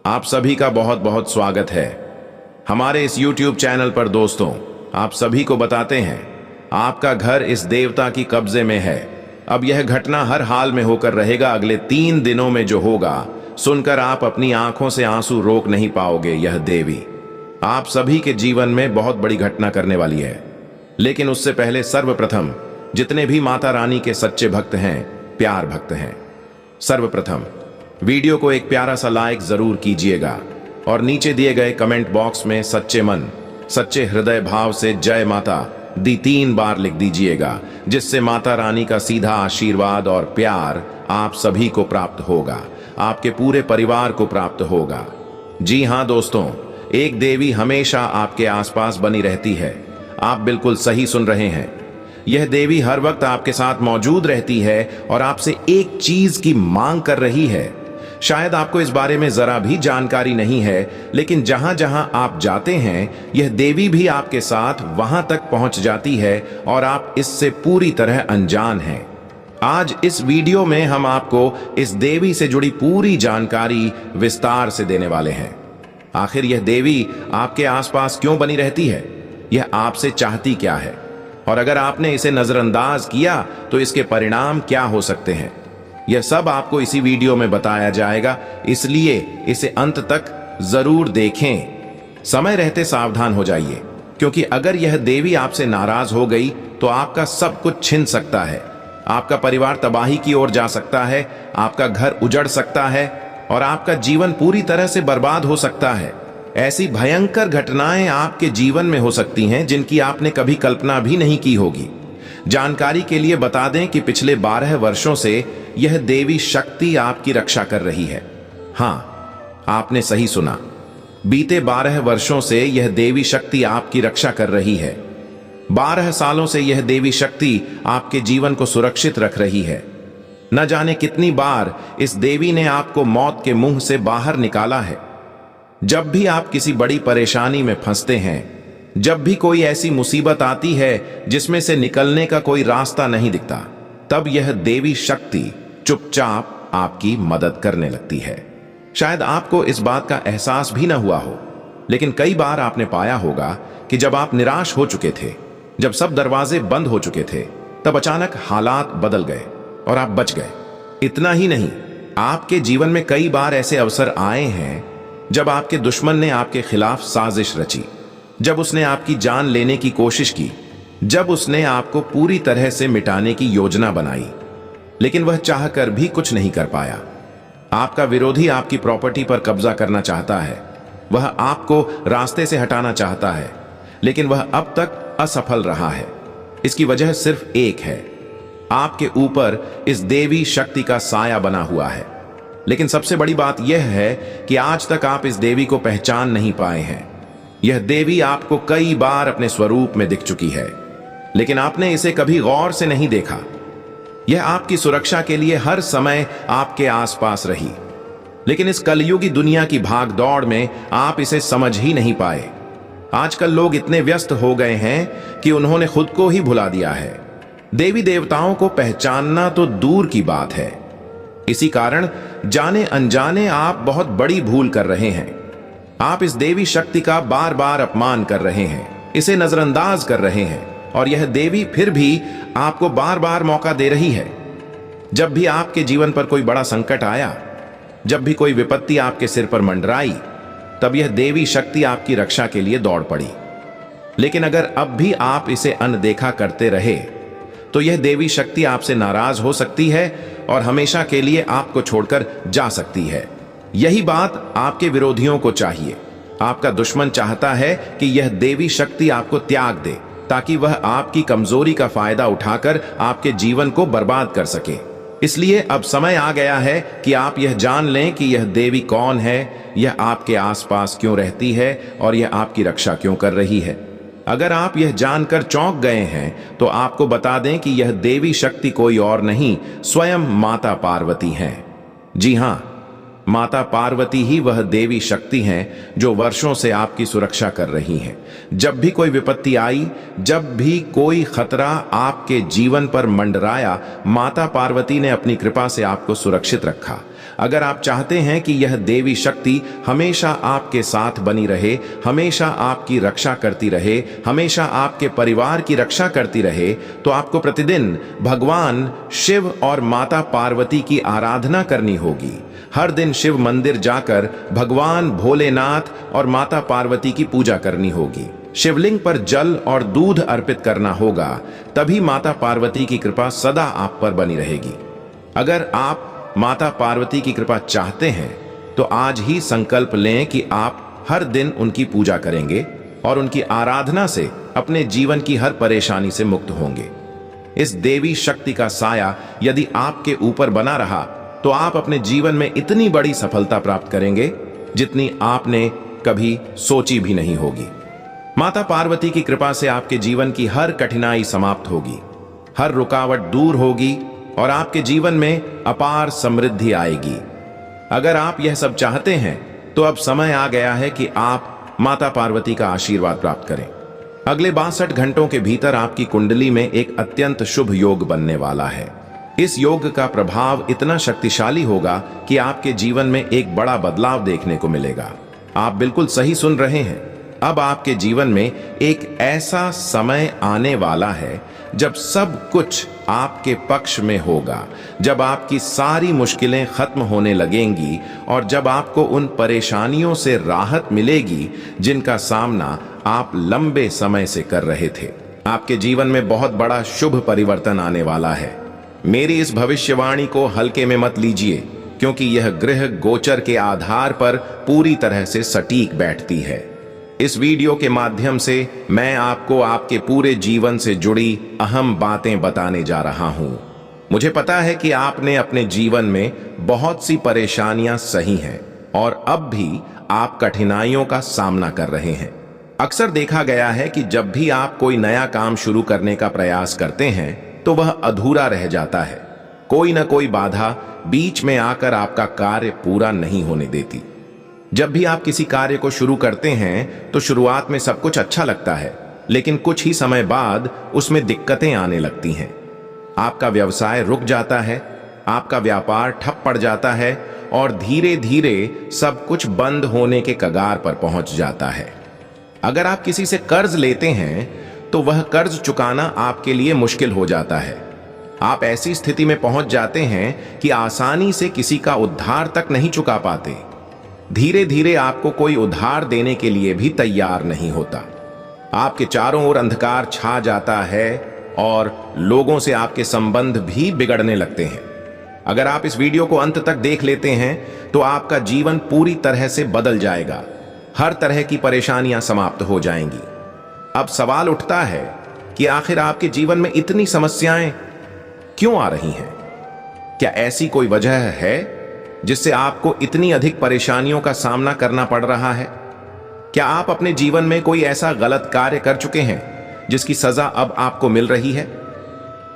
आप सभी का बहुत बहुत स्वागत है हमारे इस YouTube चैनल पर। दोस्तों, आप सभी को बताते हैं आपका घर इस देवता की कब्जे में है। अब यह घटना हर हाल में होकर रहेगा। अगले 3 दिनों में जो होगा सुनकर आप अपनी आंखों से आंसू रोक नहीं पाओगे। यह देवी आप सभी के जीवन में बहुत बड़ी घटना करने वाली है। लेकिन उससे पहले सर्वप्रथम जितने भी माता रानी के सच्चे भक्त हैं, प्यार भक्त हैं, सर्वप्रथम वीडियो को एक प्यारा सा लाइक जरूर कीजिएगा और नीचे दिए गए कमेंट बॉक्स में सच्चे मन सच्चे हृदय भाव से जय माता दी 3 बार लिख दीजिएगा, जिससे माता रानी का सीधा आशीर्वाद और प्यार आप सभी को प्राप्त होगा, आपके पूरे परिवार को प्राप्त होगा। जी हां दोस्तों, एक देवी हमेशा आपके आसपास बनी रहती है। आप बिल्कुल सही सुन रहे हैं। यह देवी हर वक्त आपके साथ मौजूद रहती है और आपसे एक चीज की मांग कर रही है। शायद आपको इस बारे में जरा भी जानकारी नहीं है, लेकिन जहां जहां आप जाते हैं यह देवी भी आपके साथ वहां तक पहुंच जाती है और आप इससे पूरी तरह अनजान हैं। आज इस वीडियो में हम आपको इस देवी से जुड़ी पूरी जानकारी विस्तार से देने वाले हैं। आखिर यह देवी आपके आसपास क्यों बनी रहती है, यह आपसे चाहती क्या है, और अगर आपने इसे नजरअंदाज किया तो इसके परिणाम क्या हो सकते हैं, यह सब आपको इसी वीडियो में बताया जाएगा। इसलिए इसे अंत तक जरूर देखें। समय रहते सावधान हो जाइए, क्योंकि अगर यह देवी आपसे नाराज हो गई तो आपका सब कुछ छिन सकता है। आपका परिवार तबाही की ओर जा सकता है, आपका घर उजड़ सकता है और आपका जीवन पूरी तरह से बर्बाद हो सकता है। ऐसी भयंकर घटनाएं आपके जीवन में हो सकती हैं जिनकी आपने कभी कल्पना भी नहीं की होगी। जानकारी के लिए बता दें कि पिछले 12 वर्षों से यह देवी शक्ति आपकी रक्षा कर रही है। हां, आपने सही सुना, बीते 12 वर्षों से यह देवी शक्ति आपकी रक्षा कर रही है। 12 सालों से यह देवी शक्ति आपके जीवन को सुरक्षित रख रही है। न जाने कितनी बार इस देवी ने आपको मौत के मुंह से बाहर निकाला है। जब भी आप किसी बड़ी परेशानी में फंसते हैं, जब भी कोई ऐसी मुसीबत आती है जिसमें से निकलने का कोई रास्ता नहीं दिखता, तब यह देवी शक्ति चुपचाप आपकी मदद करने लगती है। शायद आपको इस बात का एहसास भी ना हुआ हो, लेकिन कई बार आपने पाया होगा कि जब आप निराश हो चुके थे, जब सब दरवाजे बंद हो चुके थे, तब अचानक हालात बदल गए और आप बच गए। इतना ही नहीं, आपके जीवन में कई बार ऐसे अवसर आए हैं जब आपके दुश्मन ने आपके खिलाफ साजिश रची, जब उसने आपकी जान लेने की कोशिश की, जब उसने आपको पूरी तरह से मिटाने की योजना बनाई, लेकिन वह चाहकर भी कुछ नहीं कर पाया। आपका विरोधी आपकी प्रॉपर्टी पर कब्जा करना चाहता है, वह आपको रास्ते से हटाना चाहता है, लेकिन वह अब तक असफल रहा है। इसकी वजह सिर्फ एक है, आपके ऊपर इस देवी शक्ति का साया बना हुआ है। लेकिन सबसे बड़ी बात यह है कि आज तक आप इस देवी को पहचान नहीं पाए हैं। यह देवी आपको कई बार अपने स्वरूप में दिख चुकी है, लेकिन आपने इसे कभी गौर से नहीं देखा। यह आपकी सुरक्षा के लिए हर समय आपके आसपास रही, लेकिन इस कलयुगी दुनिया की भागदौड़ में आप इसे समझ ही नहीं पाए। आजकल लोग इतने व्यस्त हो गए हैं कि उन्होंने खुद को ही भुला दिया है। देवी देवताओं को पहचानना तो दूर की बात है। इसी कारण जाने अनजाने आप बहुत बड़ी भूल कर रहे हैं। आप इस देवी शक्ति का बार बार अपमान कर रहे हैं, इसे नजरअंदाज कर रहे हैं, और यह देवी फिर भी आपको बार बार मौका दे रही है। जब भी आपके जीवन पर कोई बड़ा संकट आया, जब भी कोई विपत्ति आपके सिर पर मंडराई, तब यह देवी शक्ति आपकी रक्षा के लिए दौड़ पड़ी। लेकिन अगर अब भी आप इसे अनदेखा करते रहे तो यह देवी शक्ति आपसे नाराज हो सकती है और हमेशा के लिए आपको छोड़कर जा सकती है। यही बात आपके विरोधियों को चाहिए। आपका दुश्मन चाहता है कि यह देवी शक्ति आपको त्याग दे, ताकि वह आपकी कमजोरी का फायदा उठाकर आपके जीवन को बर्बाद कर सके। इसलिए अब समय आ गया है कि आप यह जान लें कि यह देवी कौन है, यह आपके आसपास क्यों रहती है और यह आपकी रक्षा क्यों कर रही है। अगर आप यह जानकर चौंक गए हैं तो आपको बता दें कि यह देवी शक्ति कोई और नहीं, स्वयं माता पार्वती हैं। जी हां, माता पार्वती ही वह देवी शक्ति हैं जो वर्षों से आपकी सुरक्षा कर रही हैं। जब भी कोई विपत्ति आई, जब भी कोई खतरा आपके जीवन पर मंडराया, माता पार्वती ने अपनी कृपा से आपको सुरक्षित रखा। अगर आप चाहते हैं कि यह देवी शक्ति हमेशा आपके साथ बनी रहे, हमेशा आपकी रक्षा करती रहे, हमेशा आपके परिवार की रक्षा करती रहे, तो आपको प्रतिदिन भगवान शिव और माता पार्वती की आराधना करनी होगी। हर दिन शिव मंदिर जाकर भगवान भोलेनाथ और माता पार्वती की पूजा करनी होगी। शिवलिंग पर जल और दूध अर्पित करना होगा, तभी माता पार्वती की कृपा सदा आप पर बनी रहेगी। अगर आप माता पार्वती की कृपा चाहते हैं तो आज ही संकल्प लें कि आप हर दिन उनकी पूजा करेंगे और उनकी आराधना से अपने जीवन की हर परेशानी से मुक्त होंगे। इस देवी शक्ति का साया यदि आपके ऊपर बना रहा तो आप अपने जीवन में इतनी बड़ी सफलता प्राप्त करेंगे जितनी आपने कभी सोची भी नहीं होगी। माता पार्वती की कृपा से आपके जीवन की हर कठिनाई समाप्त होगी, हर रुकावट दूर होगी और आपके जीवन में अपार समृद्धि आएगी। अगर आप यह सब चाहते हैं तो अब समय आ गया है कि आप माता पार्वती का आशीर्वाद प्राप्त करें। अगले 62 घंटों के भीतर आपकी कुंडली में एक अत्यंत शुभ योग बनने वाला है। इस योग का प्रभाव इतना शक्तिशाली होगा कि आपके जीवन में एक बड़ा बदलाव देखने को मिलेगा। आप बिल्कुल सही सुन रहे हैं। अब आपके जीवन में एक ऐसा समय आने वाला है जब सब कुछ आपके पक्ष में होगा, जब आपकी सारी मुश्किलें खत्म होने लगेंगी और जब आपको उन परेशानियों से राहत मिलेगी जिनका सामना आप लंबे समय से कर रहे थे। आपके जीवन में बहुत बड़ा शुभ परिवर्तन आने वाला है। मेरी इस भविष्यवाणी को हल्के में मत लीजिए, क्योंकि यह ग्रह गोचर के आधार पर पूरी तरह से सटीक बैठती है। इस वीडियो के माध्यम से मैं आपको आपके पूरे जीवन से जुड़ी अहम बातें बताने जा रहा हूं। मुझे पता है कि आपने अपने जीवन में बहुत सी परेशानियां सही हैं और अब भी आप कठिनाइयों का सामना कर रहे हैं। अक्सर देखा गया है कि जब भी आप कोई नया काम शुरू करने का प्रयास करते हैं तो वह अधूरा रह जाता है। कोई न कोई बाधा बीच में आकर आपका कार्य पूरा नहीं होने देती। जब भी आप किसी कार्य को शुरू करते हैं तो शुरुआत में सब कुछ अच्छा लगता है, लेकिन कुछ ही समय बाद उसमें दिक्कतें आने लगती हैं। आपका व्यवसाय रुक जाता है, आपका व्यापार ठप पड़ जाता है और धीरे धीरे सब कुछ बंद होने के कगार पर पहुंच जाता है। अगर आप किसी से कर्ज लेते हैं तो वह कर्ज चुकाना आपके लिए मुश्किल हो जाता है। आप ऐसी स्थिति में पहुंच जाते हैं कि आसानी से किसी का उधार तक नहीं चुका पाते। धीरे धीरे आपको कोई उधार देने के लिए भी तैयार नहीं होता। आपके चारों ओर अंधकार छा जाता है और लोगों से आपके संबंध भी बिगड़ने लगते हैं। अगर आप इस वीडियो को अंत तक देख लेते हैं तो आपका जीवन पूरी तरह से बदल जाएगा। हर तरह की परेशानियां समाप्त हो जाएंगी। अब सवाल उठता है कि आखिर आपके जीवन में इतनी समस्याएं क्यों आ रही हैं? क्या ऐसी कोई वजह है जिससे आपको इतनी अधिक परेशानियों का सामना करना पड़ रहा है? क्या आप अपने जीवन में कोई ऐसा गलत कार्य कर चुके हैं जिसकी सजा अब आपको मिल रही है?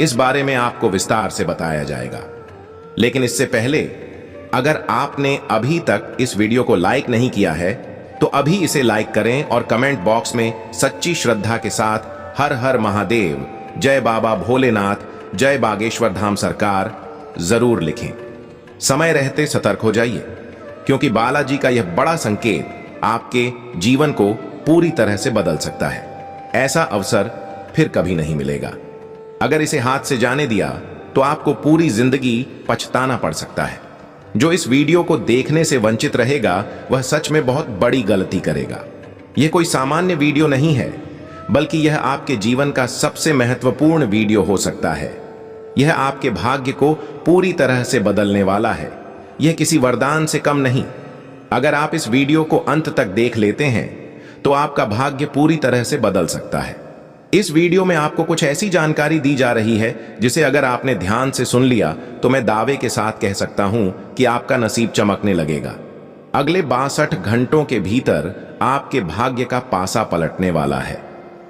इस बारे में आपको विस्तार से बताया जाएगा। लेकिन इससे पहले, अगर आपने अभी तक इस वीडियो को लाइक नहीं किया है तो अभी इसे लाइक करें और कमेंट बॉक्स में सच्ची श्रद्धा के साथ हर हर महादेव, जय बाबा भोलेनाथ, जय बागेश्वर धाम सरकार जरूर लिखें। समय रहते सतर्क हो जाइए, क्योंकि बालाजी का यह बड़ा संकेत आपके जीवन को पूरी तरह से बदल सकता है। ऐसा अवसर फिर कभी नहीं मिलेगा। अगर इसे हाथ से जाने दिया तो आपको पूरी जिंदगी पछताना पड़ सकता है। जो इस वीडियो को देखने से वंचित रहेगा वह सच में बहुत बड़ी गलती करेगा। यह कोई सामान्य वीडियो नहीं है, बल्कि यह आपके जीवन का सबसे महत्वपूर्ण वीडियो हो सकता है। यह आपके भाग्य को पूरी तरह से बदलने वाला है। यह किसी वरदान से कम नहीं। अगर आप इस वीडियो को अंत तक देख लेते हैं तो आपका भाग्य पूरी तरह से बदल सकता है। इस वीडियो में आपको कुछ ऐसी जानकारी दी जा रही है जिसे अगर आपने ध्यान से सुन लिया तो मैं दावे के साथ कह सकता हूं कि आपका नसीब चमकने लगेगा। अगले 62 घंटों के भीतर आपके भाग्य का पासा पलटने वाला है।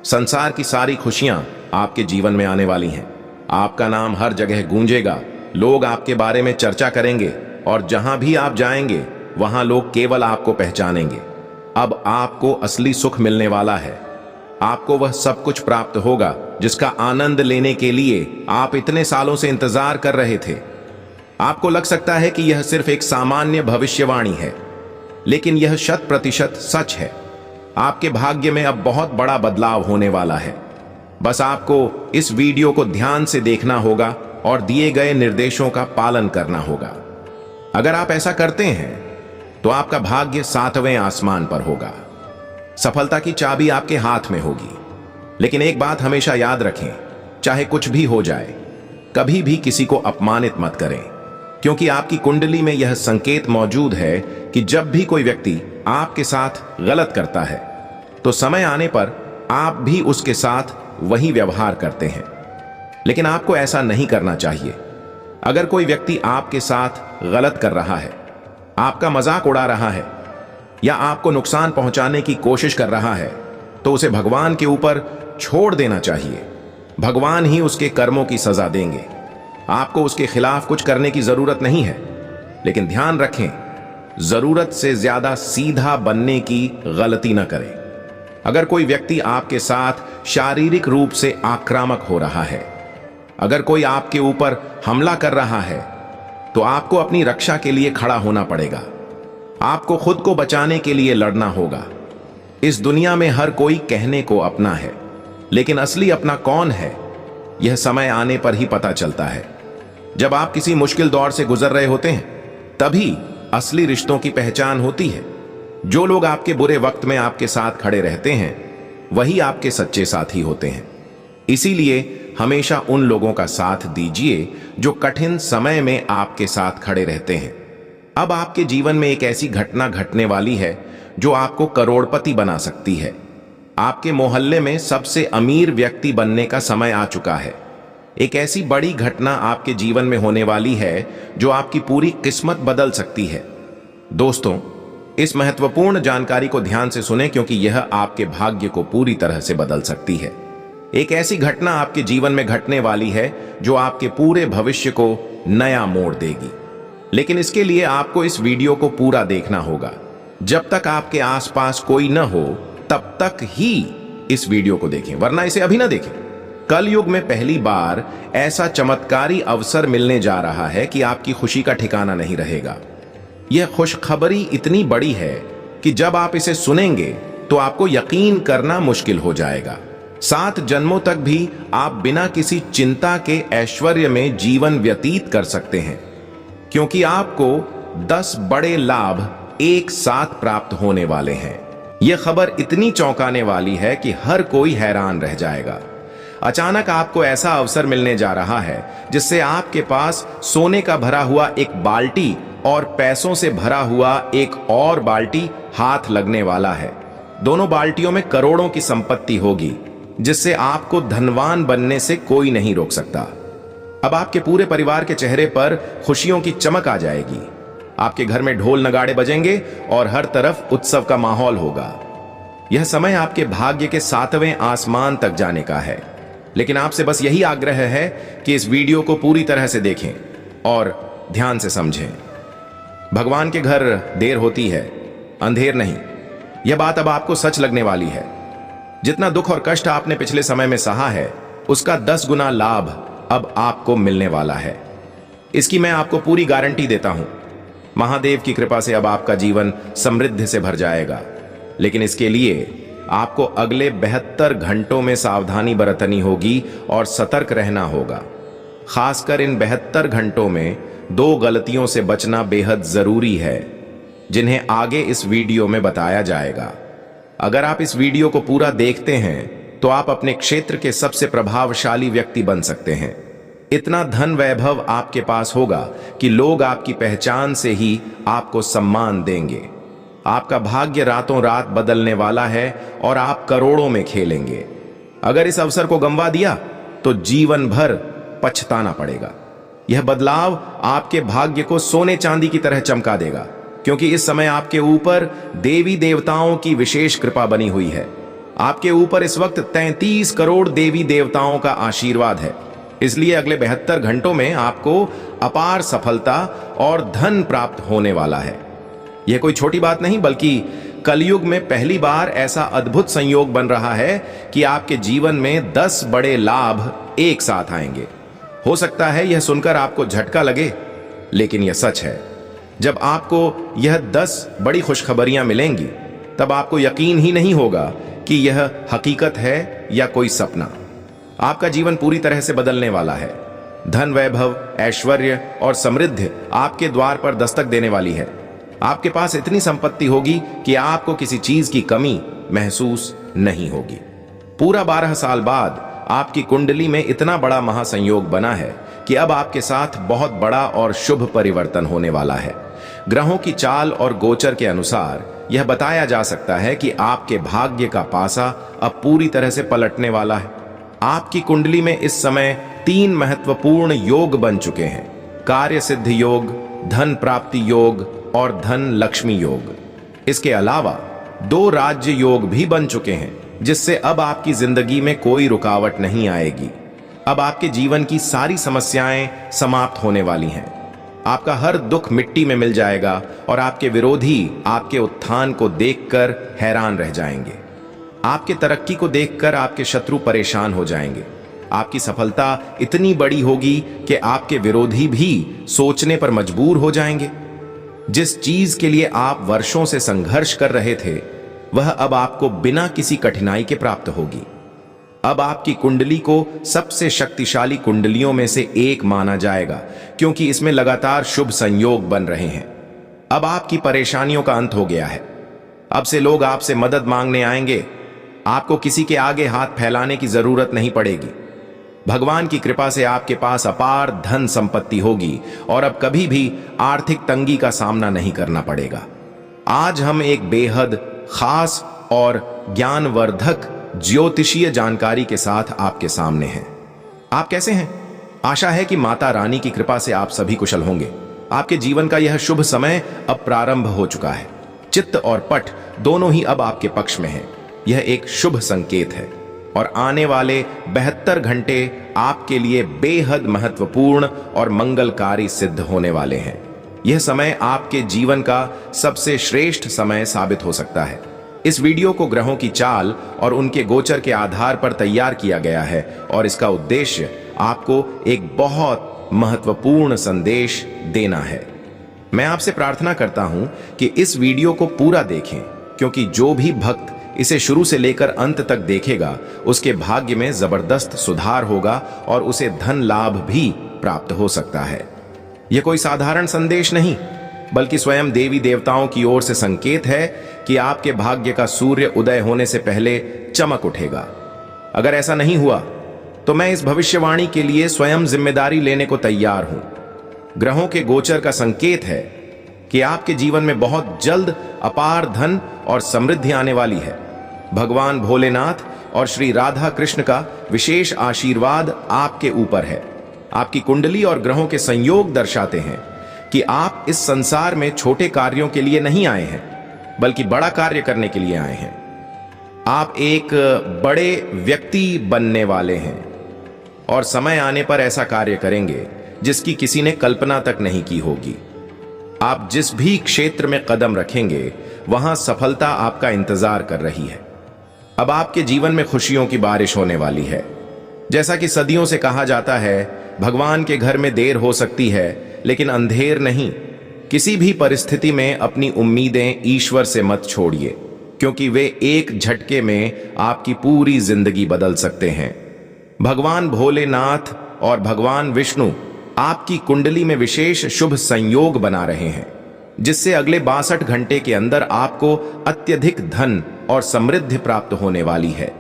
संसार की सारी खुशियां आपके जीवन में आने वाली हैं। आपका नाम हर जगह गूंजेगा, लोग आपके बारे में चर्चा करेंगे और जहां भी आप जाएंगे वहां लोग केवल आपको पहचानेंगे। अब आपको असली सुख मिलने वाला है। आपको वह सब कुछ प्राप्त होगा जिसका आनंद लेने के लिए आप इतने सालों से इंतजार कर रहे थे। आपको लग सकता है कि यह सिर्फ एक सामान्य भविष्यवाणी है, लेकिन यह 100% सच है। आपके भाग्य में अब बहुत बड़ा बदलाव होने वाला है। बस आपको इस वीडियो को ध्यान से देखना होगा और दिए गए निर्देशों का पालन करना होगा। अगर आप ऐसा करते हैं तो आपका भाग्य 7वें आसमान पर होगा। सफलता की चाबी आपके हाथ में होगी। लेकिन एक बात हमेशा याद रखें, चाहे कुछ भी हो जाए, कभी भी किसी को अपमानित मत करें, क्योंकि आपकी कुंडली में यह संकेत मौजूद है कि जब भी कोई व्यक्ति आपके साथ गलत करता है तो समय आने पर आप भी उसके साथ वही व्यवहार करते हैं। लेकिन आपको ऐसा नहीं करना चाहिए। अगर कोई व्यक्ति आपके साथ गलत कर रहा है, आपका मजाक उड़ा रहा है या आपको नुकसान पहुंचाने की कोशिश कर रहा है, तो उसे भगवान के ऊपर छोड़ देना चाहिए। भगवान ही उसके कर्मों की सजा देंगे। आपको उसके खिलाफ कुछ करने की जरूरत नहीं है। लेकिन ध्यान रखें, जरूरत से ज्यादा सीधा बनने की गलती न करें। अगर कोई व्यक्ति आपके साथ शारीरिक रूप से आक्रामक हो रहा है, अगर कोई आपके ऊपर हमला कर रहा है, तो आपको अपनी रक्षा के लिए खड़ा होना पड़ेगा। आपको खुद को बचाने के लिए लड़ना होगा। इस दुनिया में हर कोई कहने को अपना है, लेकिन असली अपना कौन है, यह समय आने पर ही पता चलता है। जब आप किसी मुश्किल दौर से गुजर रहे होते हैं, तभी असली रिश्तों की पहचान होती है। जो लोग आपके बुरे वक्त में आपके साथ खड़े रहते हैं, वही आपके सच्चे साथी होते हैं। इसीलिए हमेशा उन लोगों का साथ दीजिए जो कठिन समय में आपके साथ खड़े रहते हैं। अब आपके जीवन में एक ऐसी घटना घटने वाली है जो आपको करोड़पति बना सकती है। आपके मोहल्ले में सबसे अमीर व्यक्ति बनने का समय आ चुका है। एक ऐसी बड़ी घटना आपके जीवन में होने वाली है जो आपकी पूरी किस्मत बदल सकती है। दोस्तों, इस महत्वपूर्ण जानकारी को ध्यान से सुनें, क्योंकि यह आपके भाग्य को पूरी तरह से बदल सकती है। एक ऐसी घटना आपके जीवन में घटने वाली है जो आपके पूरे भविष्य को नया मोड़ देगी। लेकिन इसके लिए आपको इस वीडियो को पूरा देखना होगा। जब तक आपके आसपास कोई न हो तब तक ही इस वीडियो को देखें, वरना इसे अभी ना देखें। कलयुग में पहली बार ऐसा चमत्कारी अवसर मिलने जा रहा है कि आपकी खुशी का ठिकाना नहीं रहेगा। यह खुशखबरी इतनी बड़ी है कि जब आप इसे सुनेंगे तो आपको यकीन करना मुश्किल हो जाएगा। 7 जन्मों तक भी आप बिना किसी चिंता के ऐश्वर्य में जीवन व्यतीत कर सकते हैं, क्योंकि आपको 10 बड़े लाभ एक साथ प्राप्त होने वाले हैं। यह खबर इतनी चौंकाने वाली है कि हर कोई हैरान रह जाएगा। अचानक आपको ऐसा अवसर मिलने जा रहा है जिससे आपके पास सोने का भरा हुआ एक बाल्टी और पैसों से भरा हुआ एक और बाल्टी हाथ लगने वाला है। दोनों बाल्टियों में करोड़ों की संपत्ति होगी, जिससे आपको धनवान बनने से कोई नहीं रोक सकता। अब आपके पूरे परिवार के चेहरे पर खुशियों की चमक आ जाएगी। आपके घर में ढोल नगाड़े बजेंगे और हर तरफ उत्सव का माहौल होगा। यह समय आपके भाग्य के 7वें आसमान तक जाने का है। लेकिन आपसे बस यही आग्रह है कि इस वीडियो को पूरी तरह से देखें और ध्यान से समझें। भगवान के घर देर होती है, अंधेर नहीं। यह बात अब आपको सच लगने वाली है। जितना दुख और कष्ट आपने पिछले समय में सहा है, उसका 10 गुना लाभ अब आपको मिलने वाला है। इसकी मैं आपको पूरी गारंटी देता हूं। महादेव की कृपा से अब आपका जीवन समृद्धि से भर जाएगा। लेकिन इसके लिए आपको अगले 72 घंटों में सावधानी बरतनी होगी और सतर्क रहना होगा। खासकर इन 72 घंटों में 2 गलतियों से बचना बेहद जरूरी है, जिन्हें आगे इस वीडियो में बताया जाएगा। अगर आप इस वीडियो को पूरा देखते हैं तो आप अपने क्षेत्र के सबसे प्रभावशाली व्यक्ति बन सकते हैं। इतना धन वैभव आपके पास होगा कि लोग आपकी पहचान से ही आपको सम्मान देंगे। आपका भाग्य रातों रात बदलने वाला है और आप करोड़ों में खेलेंगे। अगर इस अवसर को गंवा दिया तो जीवन भर पछताना पड़ेगा। यह बदलाव आपके भाग्य को सोने चांदी की तरह चमका देगा, क्योंकि इस समय आपके ऊपर देवी देवताओं की विशेष कृपा बनी हुई है। आपके ऊपर इस वक्त 33 करोड़ देवी देवताओं का आशीर्वाद है। इसलिए अगले 72 घंटों में आपको अपार सफलता और धन प्राप्त होने वाला है। यह कोई छोटी बात नहीं, बल्कि कलयुग में पहली बार ऐसा अद्भुत संयोग बन रहा है कि आपके जीवन में 10 बड़े लाभ एक साथ आएंगे। हो सकता है यह सुनकर आपको झटका लगे, लेकिन यह सच है। जब आपको यह 10 बड़ी खुशखबरियां मिलेंगी, तब आपको यकीन ही नहीं होगा कि यह हकीकत है या कोई सपना। आपका जीवन पूरी तरह से बदलने वाला है। धन, वैभव, ऐश्वर्य और समृद्धि आपके द्वार पर दस्तक देने वाली है। आपके पास इतनी संपत्ति होगी कि आपको किसी चीज की कमी महसूस नहीं होगी। पूरा 12 साल बाद आपकी कुंडली में इतना बड़ा महासंयोग बना है कि अब आपके साथ बहुत बड़ा और शुभ परिवर्तन होने वाला है। ग्रहों की चाल और गोचर के अनुसार यह बताया जा सकता है कि आपके भाग्य का पासा अब पूरी तरह से पलटने वाला है। आपकी कुंडली में इस समय 3 महत्वपूर्ण योग बन चुके हैं: कार्य सिद्ध योग, धन प्राप्ति योग और धन लक्ष्मी योग। इसके अलावा 2 राज्य योग भी बन चुके हैं, जिससे अब आपकी जिंदगी में कोई रुकावट नहीं आएगी। अब आपके जीवन की सारी समस्याएं समाप्त होने वाली हैं। आपका हर दुख मिट्टी में मिल जाएगा और आपके विरोधी आपके उत्थान को देखकर हैरान रह जाएंगे। आपके तरक्की को देखकर आपके शत्रु परेशान हो जाएंगे। आपकी सफलता इतनी बड़ी होगी कि आपके विरोधी भी सोचने पर मजबूर हो जाएंगे। जिस चीज के लिए आप वर्षों से संघर्ष कर रहे थे, वह अब आपको बिना किसी कठिनाई के प्राप्त होगी। अब आपकी कुंडली को सबसे शक्तिशाली कुंडलियों में से एक माना जाएगा, क्योंकि इसमें लगातार शुभ संयोग बन रहे हैं। अब आपकी परेशानियों का अंत हो गया है। अब से लोग आपसे मदद मांगने आएंगे। आपको किसी के आगे हाथ फैलाने की जरूरत नहीं पड़ेगी। भगवान की कृपा से आपके पास अपार धन संपत्ति होगी और अब कभी भी आर्थिक तंगी का सामना नहीं करना पड़ेगा। आज हम एक बेहद खास और ज्ञानवर्धक ज्योतिषीय जानकारी के साथ आपके सामने हैं। आप कैसे हैं? आशा है कि माता रानी की कृपा से आप सभी कुशल होंगे। आपके जीवन का यह शुभ समय अब प्रारंभ हो चुका है। चित्त और पट दोनों ही अब आपके पक्ष में हैं। यह एक शुभ संकेत है और आने वाले 72 घंटे आपके लिए बेहद महत्वपूर्ण और मंगलकारी सिद्ध होने वाले हैं। यह समय आपके जीवन का सबसे श्रेष्ठ समय साबित हो सकता है। इस वीडियो को ग्रहों की चाल और उनके गोचर के आधार पर तैयार किया गया है और इसका उद्देश्य आपको एक बहुत महत्वपूर्ण संदेश देना है। मैं आपसे प्रार्थना करता हूं कि इस वीडियो को पूरा देखें, क्योंकि जो भी भक्त इसे शुरू से लेकर अंत तक देखेगा, उसके भाग्य में जबरदस्त सुधार होगा और उसे धन लाभ भी प्राप्त हो सकता है। यह कोई साधारण संदेश नहीं, बल्कि स्वयं देवी देवताओं की ओर से संकेत है कि आपके भाग्य का सूर्य उदय होने से पहले चमक उठेगा। अगर ऐसा नहीं हुआ तो मैं इस भविष्यवाणी के लिए स्वयं जिम्मेदारी लेने को तैयार हूं। ग्रहों के गोचर का संकेत है कि आपके जीवन में बहुत जल्द अपार धन और समृद्धि आने वाली है। भगवान भोलेनाथ और श्री राधा कृष्ण का विशेष आशीर्वाद आपके ऊपर है। आपकी कुंडली और ग्रहों के संयोग दर्शाते हैं कि आप इस संसार में छोटे कार्यों के लिए नहीं आए हैं, बल्कि बड़ा कार्य करने के लिए आए हैं। आप एक बड़े व्यक्ति बनने वाले हैं और समय आने पर ऐसा कार्य करेंगे जिसकी किसी ने कल्पना तक नहीं की होगी। आप जिस भी क्षेत्र में कदम रखेंगे, वहां सफलता आपका इंतजार कर रही है। अब आपके जीवन में खुशियों की बारिश होने वाली है। जैसा कि सदियों से कहा जाता है, भगवान के घर में देर हो सकती है, लेकिन अंधेर नहीं। किसी भी परिस्थिति में अपनी उम्मीदें ईश्वर से मत छोड़िए, क्योंकि वे एक झटके में आपकी पूरी जिंदगी बदल सकते हैं। भगवान भोलेनाथ और भगवान विष्णु आपकी कुंडली में विशेष शुभ संयोग बना रहे हैं, जिससे अगले 62 घंटे के अंदर आपको अत्यधिक धन और समृद्धि प्राप्त होने वाली है।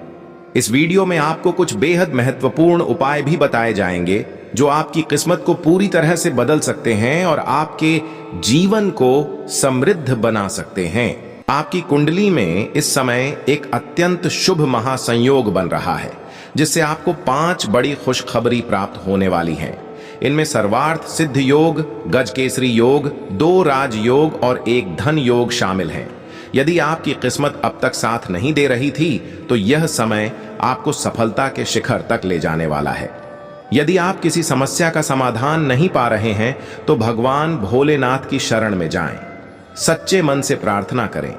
इस वीडियो में आपको कुछ बेहद महत्वपूर्ण उपाय भी बताए जाएंगे, जो आपकी किस्मत को पूरी तरह से बदल सकते हैं और आपके जीवन को समृद्ध बना सकते हैं। आपकी कुंडली में इस समय एक अत्यंत शुभ महासंयोग बन रहा है, जिससे आपको 5 बड़ी खुशखबरी प्राप्त होने वाली हैं। इनमें सर्वार्थ सिद्ध योग, गजकेसरी योग, 2 राजयोग और 1 धन योग शामिल हैं। यदि आपकी किस्मत अब तक साथ नहीं दे रही थी, तो यह समय आपको सफलता के शिखर तक ले जाने वाला है। यदि आप किसी समस्या का समाधान नहीं पा रहे हैं, तो भगवान भोलेनाथ की शरण में जाएं। सच्चे मन से प्रार्थना करें।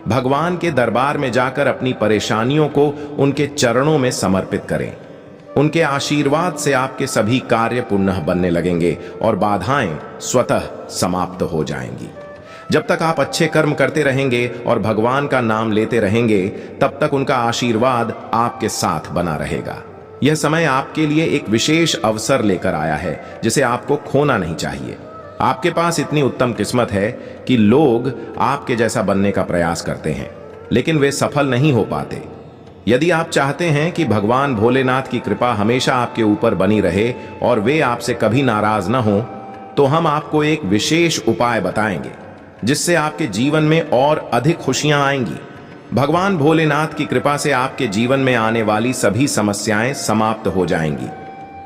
भगवान के दरबार में जाकर अपनी परेशानियों को उनके चरणों में समर्पित करें। उनके आशीर्वाद से आपके सभी कार्य पुनः बनने लगेंगे और बाधाएं स्वतः समाप्त हो जाएंगी। जब तक आप अच्छे कर्म करते रहेंगे और भगवान का नाम लेते रहेंगे, तब तक उनका आशीर्वाद आपके साथ बना रहेगा। यह समय आपके लिए एक विशेष अवसर लेकर आया है, जिसे आपको खोना नहीं चाहिए। आपके पास इतनी उत्तम किस्मत है कि लोग आपके जैसा बनने का प्रयास करते हैं, लेकिन वे सफल नहीं हो पाते। यदि आप चाहते हैं कि भगवान भोलेनाथ की कृपा हमेशा आपके ऊपर बनी रहे और वे आपसे कभी नाराज न हो, तो हम आपको एक विशेष उपाय बताएंगे, जिससे आपके जीवन में और अधिक खुशियां आएंगी। भगवान भोलेनाथ की कृपा से आपके जीवन में आने वाली सभी समस्याएं समाप्त हो जाएंगी।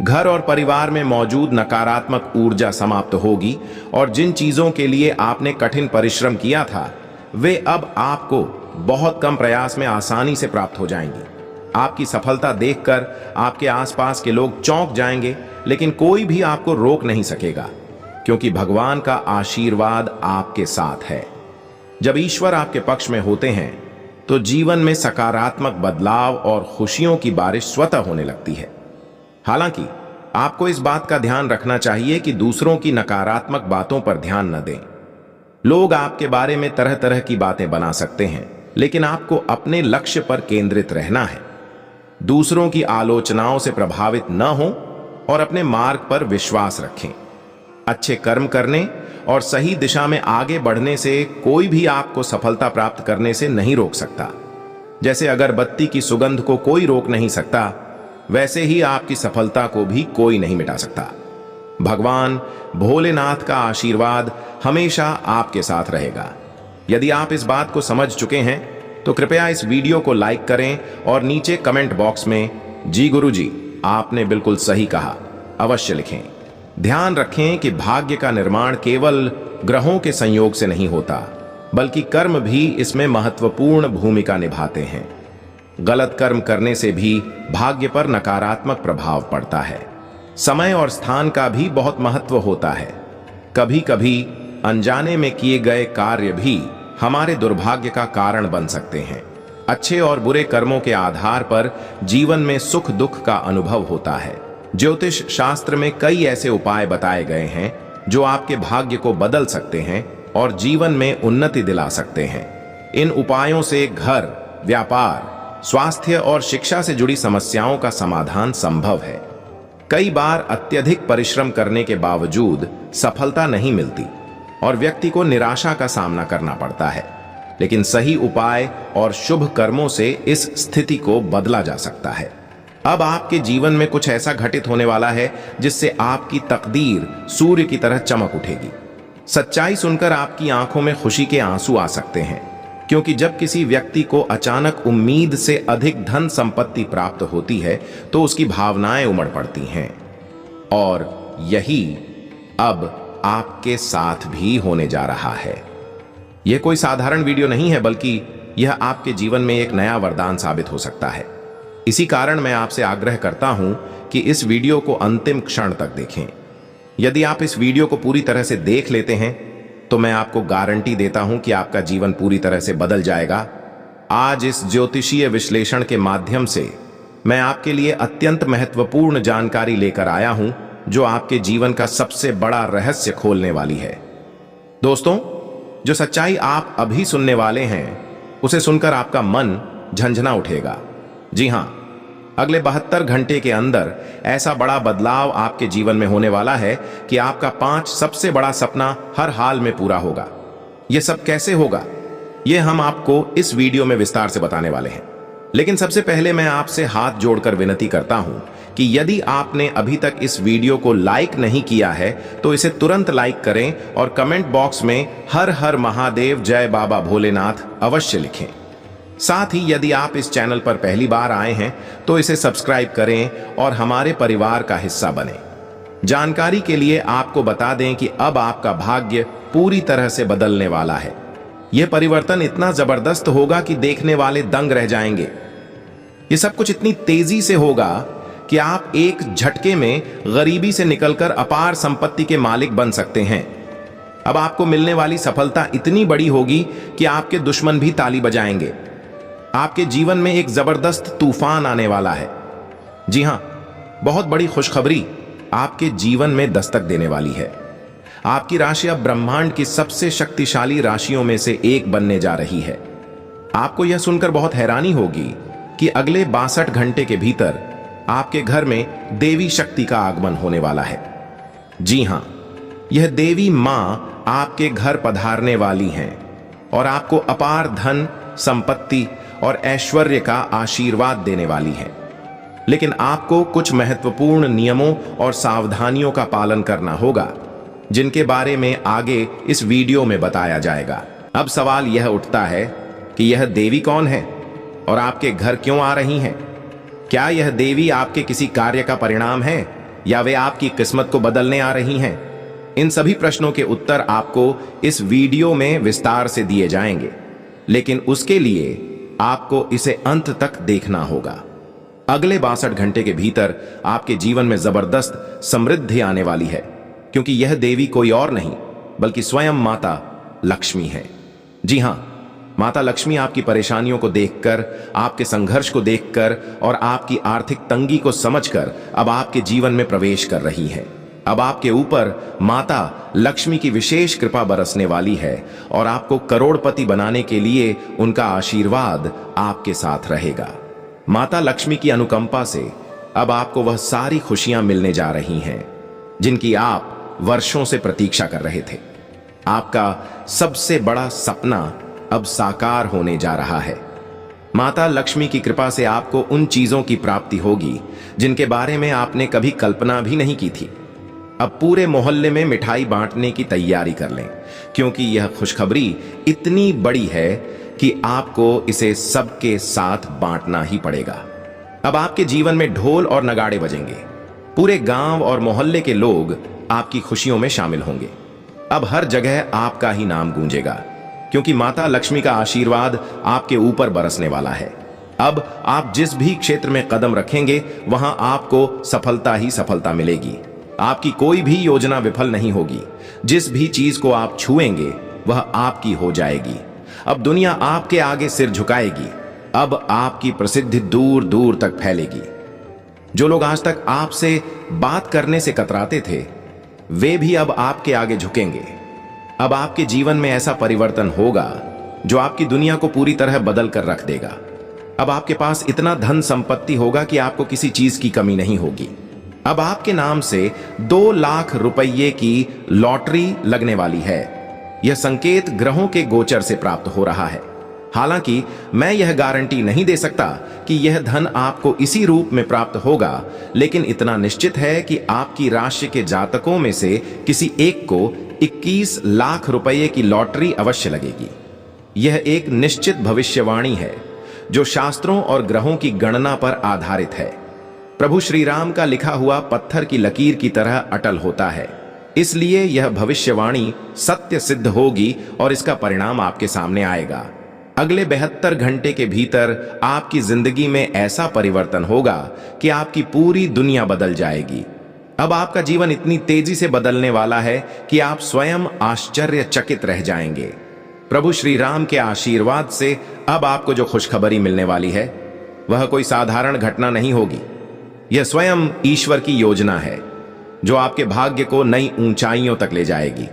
घर और परिवार में मौजूद नकारात्मक ऊर्जा समाप्त होगी और जिन चीजों के लिए आपने कठिन परिश्रम किया था, वे अब आपको बहुत कम प्रयास में आसानी से प्राप्त हो जाएंगी। आपकी सफलता देखकर आपके आसपास के लोग चौंक जाएंगे, लेकिन कोई भी आपको रोक नहीं सकेगा, क्योंकि भगवान का आशीर्वाद आपके साथ है। जब ईश्वर आपके पक्ष में होते हैं, तो जीवन में सकारात्मक बदलाव और खुशियों की बारिश स्वतः होने लगती है। हालांकि आपको इस बात का ध्यान रखना चाहिए कि दूसरों की नकारात्मक बातों पर ध्यान न दें। लोग आपके बारे में तरह तरह की बातें बना सकते हैं, लेकिन आपको अपने लक्ष्य पर केंद्रित रहना है। दूसरों की आलोचनाओं से प्रभावित न हो और अपने मार्ग पर विश्वास रखें। अच्छे कर्म करने और सही दिशा में आगे बढ़ने से कोई भी आपको सफलता प्राप्त करने से नहीं रोक सकता। जैसे अगरबत्ती की सुगंध को कोई रोक नहीं सकता, वैसे ही आपकी सफलता को भी कोई नहीं मिटा सकता। भगवान भोलेनाथ का आशीर्वाद हमेशा आपके साथ रहेगा। यदि आप इस बात को समझ चुके हैं, तो कृपया इस वीडियो को लाइक करें और नीचे कमेंट बॉक्स में जी गुरुजी, आपने बिल्कुल सही कहा अवश्य लिखें। ध्यान रखें कि भाग्य का निर्माण केवल ग्रहों के संयोग से नहीं होता, बल्कि कर्म भी इसमें महत्वपूर्ण भूमिका निभाते हैं। गलत कर्म करने से भी भाग्य पर नकारात्मक प्रभाव पड़ता है। समय और स्थान का भी बहुत महत्व होता है। कभी कभी अनजाने में किए गए कार्य भी हमारे दुर्भाग्य का कारण बन सकते हैं। अच्छे और बुरे कर्मों के आधार पर जीवन में सुख दुख का अनुभव होता है। ज्योतिष शास्त्र में कई ऐसे उपाय बताए गए हैं जो आपके भाग्य को बदल सकते हैं और जीवन में उन्नति दिला सकते हैं। इन उपायों से घर, व्यापार, स्वास्थ्य और शिक्षा से जुड़ी समस्याओं का समाधान संभव है। कई बार अत्यधिक परिश्रम करने के बावजूद सफलता नहीं मिलती और व्यक्ति को निराशा का सामना करना पड़ता है, लेकिन सही उपाय और शुभ कर्मों से इस स्थिति को बदला जा सकता है। अब आपके जीवन में कुछ ऐसा घटित होने वाला है जिससे आपकी तकदीर सूर्य की तरह चमक उठेगी। सच्चाई सुनकर आपकी आंखों में खुशी के आंसू आ सकते हैं, क्योंकि जब किसी व्यक्ति को अचानक उम्मीद से अधिक धन संपत्ति प्राप्त होती है, तो उसकी भावनाएं उमड़ पड़ती हैं। और यही अब आपके साथ भी होने जा रहा है। यह कोई साधारण वीडियो नहीं है, बल्कि यह आपके जीवन में एक नया वरदान साबित हो सकता है। इसी कारण मैं आपसे आग्रह करता हूं कि इस वीडियो को अंतिम क्षण तक देखें। यदि आप इस वीडियो को पूरी तरह से देख लेते हैं, तो मैं आपको गारंटी देता हूं कि आपका जीवन पूरी तरह से बदल जाएगा। आज इस ज्योतिषीय विश्लेषण के माध्यम से मैं आपके लिए अत्यंत महत्वपूर्ण जानकारी लेकर आया हूं, जो आपके जीवन का सबसे बड़ा रहस्य खोलने वाली है। दोस्तों, जो सच्चाई आप अभी सुनने वाले हैं, उसे सुनकर आपका मन झंझना उठेगा। जी हां, अगले 72 घंटे के अंदर ऐसा बड़ा बदलाव आपके जीवन में होने वाला है कि आपका 5 सबसे बड़ा सपना हर हाल में पूरा होगा। यह सब कैसे होगा, यह हम आपको इस वीडियो में विस्तार से बताने वाले हैं। लेकिन सबसे पहले मैं आपसे हाथ जोड़कर विनती करता हूं कि यदि आपने अभी तक इस वीडियो को लाइक नहीं किया है, तो इसे तुरंत लाइक करें और कमेंट बॉक्स में हर हर महादेव जय बाबा भोलेनाथ अवश्य लिखें। साथ ही यदि आप इस चैनल पर पहली बार आए हैं, तो इसे सब्सक्राइब करें और हमारे परिवार का हिस्सा बनें। जानकारी के लिए आपको बता दें कि अब आपका भाग्य पूरी तरह से बदलने वाला है। यह परिवर्तन इतना जबरदस्त होगा कि देखने वाले दंग रह जाएंगे। यह सब कुछ इतनी तेजी से होगा कि आप एक झटके में गरीबी से निकलकर अपार संपत्ति के मालिक बन सकते हैं। अब आपको मिलने वाली सफलता इतनी बड़ी होगी कि आपके दुश्मन भी ताली बजाएंगे। आपके जीवन में एक जबरदस्त तूफान आने वाला है। जी हां, बहुत बड़ी खुशखबरी आपके जीवन में दस्तक देने वाली है। आपकी राशि अब ब्रह्मांड की सबसे शक्तिशाली राशियों में से एक बनने जा रही है। आपको यह सुनकर बहुत हैरानी होगी कि अगले 62 घंटे के भीतर आपके घर में देवी शक्ति का आगमन होने वाला है। जी हां, यह देवी मां आपके घर पधारने वाली हैं और आपको अपार धन, संपत्ति और ऐश्वर्य का आशीर्वाद देने वाली हैं। लेकिन आपको कुछ महत्वपूर्ण नियमों और सावधानियों का पालन करना होगा, जिनके बारे में आगे इस वीडियो में बताया जाएगा। अब सवाल यह उठता है कि यह देवी कौन है और आपके घर क्यों आ रही हैं? क्या यह देवी आपके किसी कार्य का परिणाम है या वे आपकी किस्मत को बदलने आ रही हैं? इन सभी प्रश्नों के उत्तर आपको इस वीडियो में विस्तार से दिए जाएंगे, लेकिन उसके लिए आपको इसे अंत तक देखना होगा। अगले 62 घंटे के भीतर आपके जीवन में जबरदस्त समृद्धि आने वाली है, क्योंकि यह देवी कोई और नहीं बल्कि स्वयं माता लक्ष्मी है। जी हां, माता लक्ष्मी आपकी परेशानियों को देखकर, आपके संघर्ष को देखकर और आपकी आर्थिक तंगी को समझकर अब आपके जीवन में प्रवेश कर रही है। अब आपके ऊपर माता लक्ष्मी की विशेष कृपा बरसने वाली है और आपको करोड़पति बनाने के लिए उनका आशीर्वाद आपके साथ रहेगा। माता लक्ष्मी की अनुकंपा से अब आपको वह सारी खुशियां मिलने जा रही हैं जिनकी आप वर्षों से प्रतीक्षा कर रहे थे। आपका सबसे बड़ा सपना अब साकार होने जा रहा है। माता लक्ष्मी की कृपा से आपको उन चीजों की प्राप्ति होगी जिनके बारे में आपने कभी कल्पना भी नहीं की थी। अब पूरे मोहल्ले में मिठाई बांटने की तैयारी कर लें, क्योंकि यह खुशखबरी इतनी बड़ी है कि आपको इसे सबके साथ बांटना ही पड़ेगा। अब आपके जीवन में ढोल और नगाड़े बजेंगे। पूरे गांव और मोहल्ले के लोग आपकी खुशियों में शामिल होंगे। अब हर जगह आपका ही नाम गूंजेगा, क्योंकि माता लक्ष्मी का आशीर्वाद आपके ऊपर बरसने वाला है। अब आप जिस भी क्षेत्र में कदम रखेंगे वहां आपको सफलता ही सफलता मिलेगी। आपकी कोई भी योजना विफल नहीं होगी। जिस भी चीज को आप छुएंगे वह आपकी हो जाएगी। अब दुनिया आपके आगे सिर झुकाएगी। अब आपकी प्रसिद्धि दूर दूर तक फैलेगी। जो लोग आज तक आपसे बात करने से कतराते थे, वे भी अब आपके आगे झुकेंगे। अब आपके जीवन में ऐसा परिवर्तन होगा जो आपकी दुनिया को पूरी तरह बदल कर रख देगा। अब आपके पास इतना धन संपत्ति होगा कि आपको किसी चीज की कमी नहीं होगी। अब आपके नाम से 2 लाख रुपये की लॉटरी लगने वाली है। यह संकेत ग्रहों के गोचर से प्राप्त हो रहा है। हालांकि मैं यह गारंटी नहीं दे सकता कि यह धन आपको इसी रूप में प्राप्त होगा, लेकिन इतना निश्चित है कि आपकी राशि के जातकों में से किसी एक को 21 लाख रुपये की लॉटरी अवश्य लगेगी। यह एक निश्चित भविष्यवाणी है जो शास्त्रों और ग्रहों की गणना पर आधारित है। प्रभु श्री राम का लिखा हुआ पत्थर की लकीर की तरह अटल होता है, इसलिए यह भविष्यवाणी सत्य सिद्ध होगी और इसका परिणाम आपके सामने आएगा। अगले 72 घंटे के भीतर आपकी जिंदगी में ऐसा परिवर्तन होगा कि आपकी पूरी दुनिया बदल जाएगी। अब आपका जीवन इतनी तेजी से बदलने वाला है कि आप स्वयं आश्चर्यचकित रह जाएंगे। प्रभु श्री राम के आशीर्वाद से अब आपको जो खुशखबरी मिलने वाली है वह कोई साधारण घटना नहीं होगी। यह स्वयं ईश्वर की योजना है जो आपके भाग्य को नई ऊंचाइयों तक ले जाएगी।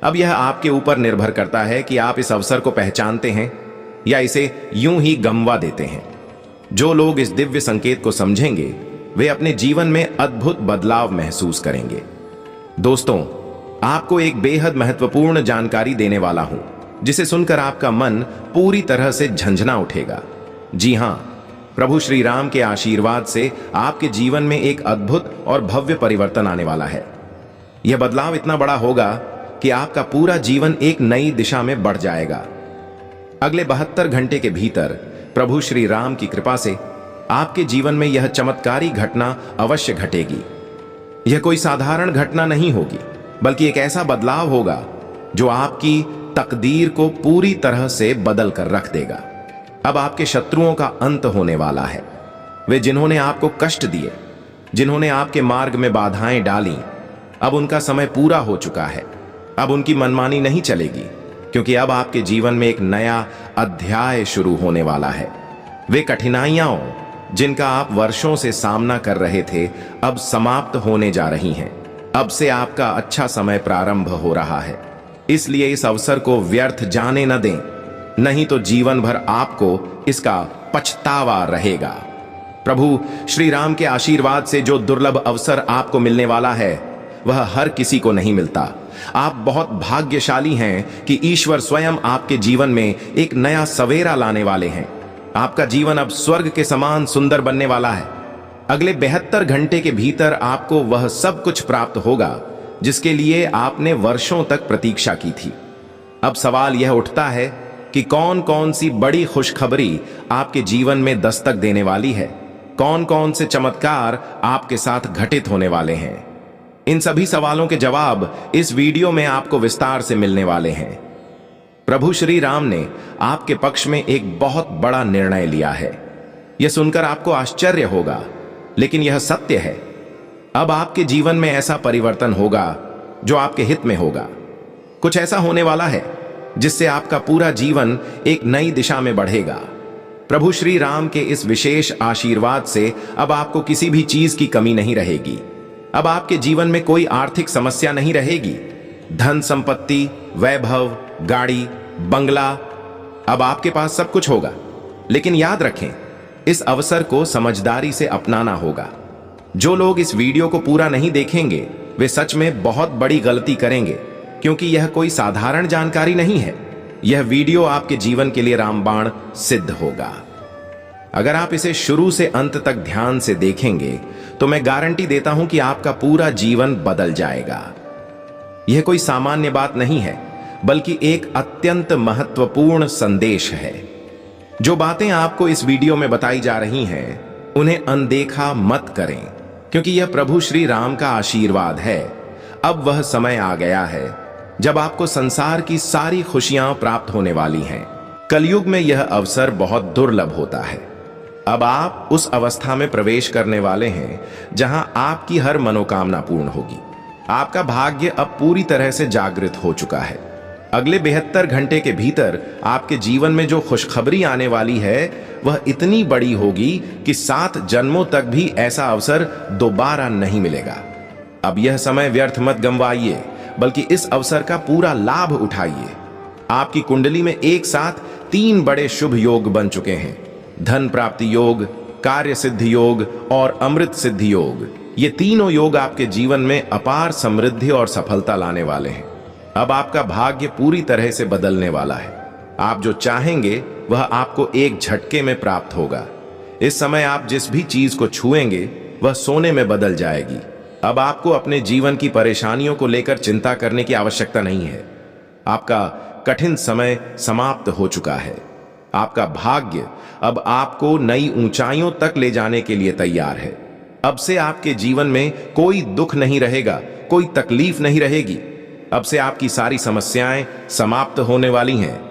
अब यह आपके ऊपर निर्भर करता है कि आप इस अवसर को पहचानते हैं या इसे यूं ही गंवा देते हैं। जो लोग इस दिव्य संकेत को समझेंगे वे अपने जीवन में अद्भुत बदलाव महसूस करेंगे। दोस्तों, आपको एक बेहद महत्वपूर्ण जानकारी देने वाला हूं, जिसे सुनकर आपका मन पूरी तरह से झंझना उठेगा। जी हां, प्रभु श्री राम के आशीर्वाद से आपके जीवन में एक अद्भुत और भव्य परिवर्तन आने वाला है। यह बदलाव इतना बड़ा होगा कि आपका पूरा जीवन एक नई दिशा में बढ़ जाएगा। अगले 72 घंटे के भीतर प्रभु श्री राम की कृपा से आपके जीवन में यह चमत्कारी घटना अवश्य घटेगी। यह कोई साधारण घटना नहीं होगी, बल्कि एक ऐसा बदलाव होगा जो आपकी तकदीर को पूरी तरह से बदल कर रख देगा। अब आपके शत्रुओं का अंत होने वाला है। वे जिन्होंने आपको कष्ट दिए, जिन्होंने आपके मार्ग में बाधाएं डाली, अब उनका समय पूरा हो चुका है। अब उनकी मनमानी नहीं चलेगी, क्योंकि अब आपके जीवन में एक नया अध्याय शुरू होने वाला है। वे कठिनाइयों, जिनका आप वर्षों से सामना कर रहे थे, अब समाप्त होने जा रही हैं। अब से आपका अच्छा समय प्रारंभ हो रहा है, इसलिए इस अवसर को व्यर्थ जाने न दें, नहीं तो जीवन भर आपको इसका पछतावा रहेगा। प्रभु श्री राम के आशीर्वाद से जो दुर्लभ अवसर आपको मिलने वाला है, वह हर किसी को नहीं मिलता। आप बहुत भाग्यशाली हैं कि ईश्वर स्वयं आपके जीवन में एक नया सवेरा लाने वाले हैं। आपका जीवन अब स्वर्ग के समान सुंदर बनने वाला है। अगले 72 घंटे के भीतर आपको वह सब कुछ प्राप्त होगा जिसके लिए आपने वर्षों तक प्रतीक्षा की थी। अब सवाल यह उठता है कि कौन कौन सी बड़ी खुशखबरी आपके जीवन में दस्तक देने वाली है, कौन कौन से चमत्कार आपके साथ घटित होने वाले हैं। इन सभी सवालों के जवाब इस वीडियो में आपको विस्तार से मिलने वाले हैं। प्रभु श्री राम ने आपके पक्ष में एक बहुत बड़ा निर्णय लिया है। यह सुनकर आपको आश्चर्य होगा, लेकिन यह सत्य है। अब आपके जीवन में ऐसा परिवर्तन होगा जो आपके हित में होगा। कुछ ऐसा होने वाला है जिससे आपका पूरा जीवन एक नई दिशा में बढ़ेगा। प्रभु श्री राम के इस विशेष आशीर्वाद से अब आपको किसी भी चीज की कमी नहीं रहेगी। अब आपके जीवन में कोई आर्थिक समस्या नहीं रहेगी। धन संपत्ति, वैभव, गाड़ी, बंगला, अब आपके पास सब कुछ होगा। लेकिन याद रखें, इस अवसर को समझदारी से अपनाना होगा। जो लोग इस वीडियो को पूरा नहीं देखेंगे, वे सच में बहुत बड़ी गलती करेंगे, क्योंकि यह कोई साधारण जानकारी नहीं है। यह वीडियो आपके जीवन के लिए रामबाण सिद्ध होगा। अगर आप इसे शुरू से अंत तक ध्यान से देखेंगे तो मैं गारंटी देता हूं कि आपका पूरा जीवन बदल जाएगा। यह कोई सामान्य बात नहीं है, बल्कि एक अत्यंत महत्वपूर्ण संदेश है। जो बातें आपको इस वीडियो में बताई जा रही हैं, उन्हें अनदेखा मत करें, क्योंकि यह प्रभु श्री राम का आशीर्वाद है। अब वह समय आ गया है जब आपको संसार की सारी खुशियां प्राप्त होने वाली हैं। कलयुग में यह अवसर बहुत दुर्लभ होता है। अब आप उस अवस्था में प्रवेश करने वाले हैं जहां आपकी हर मनोकामना पूर्ण होगी। आपका भाग्य अब पूरी तरह से जागृत हो चुका है। अगले 72 घंटे के भीतर आपके जीवन में जो खुशखबरी आने वाली है, वह इतनी बड़ी होगी कि 7 जन्मों तक भी ऐसा अवसर दोबारा नहीं मिलेगा। अब यह समय व्यर्थ मत गंवाइए, बल्कि इस अवसर का पूरा लाभ उठाइए। आपकी कुंडली में एक साथ 3 बड़े शुभ योग बन चुके हैं: धन प्राप्ति योग, कार्य सिद्धि योग और अमृत सिद्धि योग। ये तीनों योग आपके जीवन में अपार समृद्धि और सफलता लाने वाले हैं। अब आपका भाग्य पूरी तरह से बदलने वाला है। आप जो चाहेंगे वह आपको एक झटके में प्राप्त होगा। इस समय आप जिस भी चीज को छुएंगे वह सोने में बदल जाएगी। अब आपको अपने जीवन की परेशानियों को लेकर चिंता करने की आवश्यकता नहीं है। आपका कठिन समय समाप्त हो चुका है। आपका भाग्य अब आपको नई ऊंचाइयों तक ले जाने के लिए तैयार है। अब से आपके जीवन में कोई दुख नहीं रहेगा, कोई तकलीफ नहीं रहेगी। अब से आपकी सारी समस्याएं समाप्त होने वाली हैं।